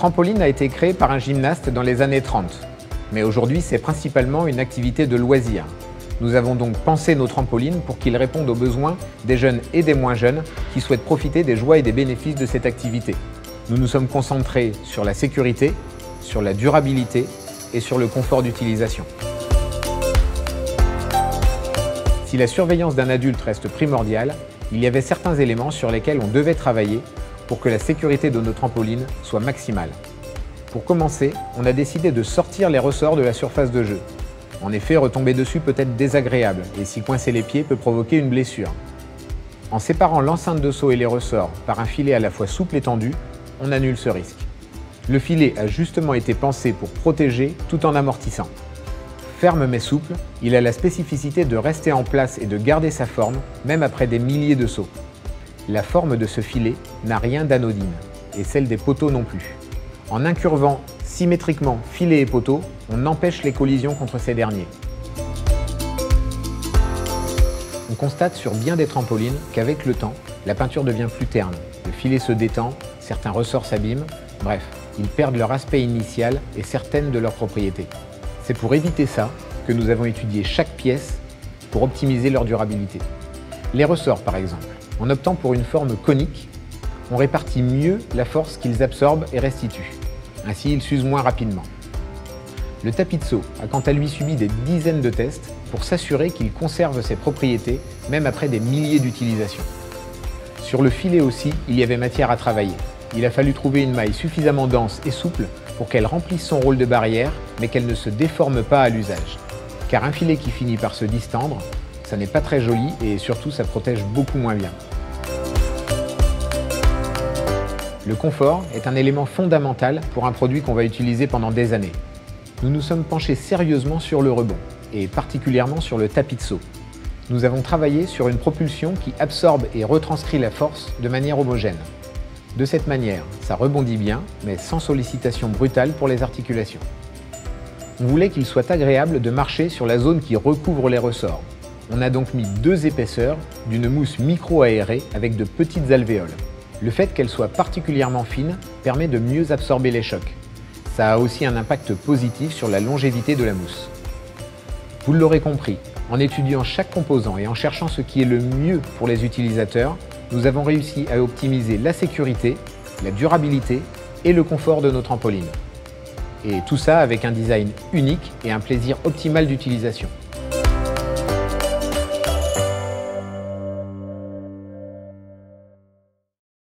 trampoline a été créé par un gymnaste dans les années 30. Mais aujourd'hui, c'est principalement une activité de loisir. Nous avons donc pensé nos trampolines pour qu'ils répondent aux besoins des jeunes et des moins jeunes qui souhaitent profiter des joies et des bénéfices de cette activité. Nous nous sommes concentrés sur la sécurité, sur la durabilité et sur le confort d'utilisation. Si la surveillance d'un adulte reste primordiale, il y avait certains éléments sur lesquels on devait travailler pour que la sécurité de nos trampolines soit maximale. Pour commencer, on a décidé de sortir les ressorts de la surface de jeu. En effet, retomber dessus peut être désagréable et s'y coincer les pieds peut provoquer une blessure. En séparant l'enceinte de saut et les ressorts par un filet à la fois souple et tendu, on annule ce risque. Le filet a justement été pensé pour protéger tout en amortissant. Ferme mais souple, il a la spécificité de rester en place et de garder sa forme, même après des milliers de sauts. La forme de ce filet n'a rien d'anodine, et celle des poteaux non plus. En incurvant symétriquement filet et poteaux, on empêche les collisions contre ces derniers. On constate sur bien des trampolines qu'avec le temps, la peinture devient plus terne, le filet se détend, certains ressorts s'abîment, bref, ils perdent leur aspect initial et certaines de leurs propriétés. C'est pour éviter ça que nous avons étudié chaque pièce pour optimiser leur durabilité. Les ressorts par exemple, en optant pour une forme conique, on répartit mieux la force qu'ils absorbent et restituent. Ainsi, ils s'usent moins rapidement. Le tapis de saut a quant à lui subi des dizaines de tests pour s'assurer qu'il conserve ses propriétés même après des milliers d'utilisations. Sur le filet aussi, il y avait matière à travailler. Il a fallu trouver une maille suffisamment dense et souple pour qu'elle remplisse son rôle de barrière, mais qu'elle ne se déforme pas à l'usage. Car un filet qui finit par se distendre, ça n'est pas très joli et surtout ça protège beaucoup moins bien. Le confort est un élément fondamental pour un produit qu'on va utiliser pendant des années. Nous nous sommes penchés sérieusement sur le rebond, et particulièrement sur le tapis de saut. Nous avons travaillé sur une propulsion qui absorbe et retranscrit la force de manière homogène. De cette manière, ça rebondit bien, mais sans sollicitation brutale pour les articulations. On voulait qu'il soit agréable de marcher sur la zone qui recouvre les ressorts. On a donc mis 2 épaisseurs d'une mousse micro-aérée avec de petites alvéoles. Le fait qu'elle soit particulièrement fine permet de mieux absorber les chocs. Ça a aussi un impact positif sur la longévité de la mousse. Vous l'aurez compris, en étudiant chaque composant et en cherchant ce qui est le mieux pour les utilisateurs, nous avons réussi à optimiser la sécurité, la durabilité et le confort de nos trampolines. Et tout ça avec un design unique et un plaisir optimal d'utilisation.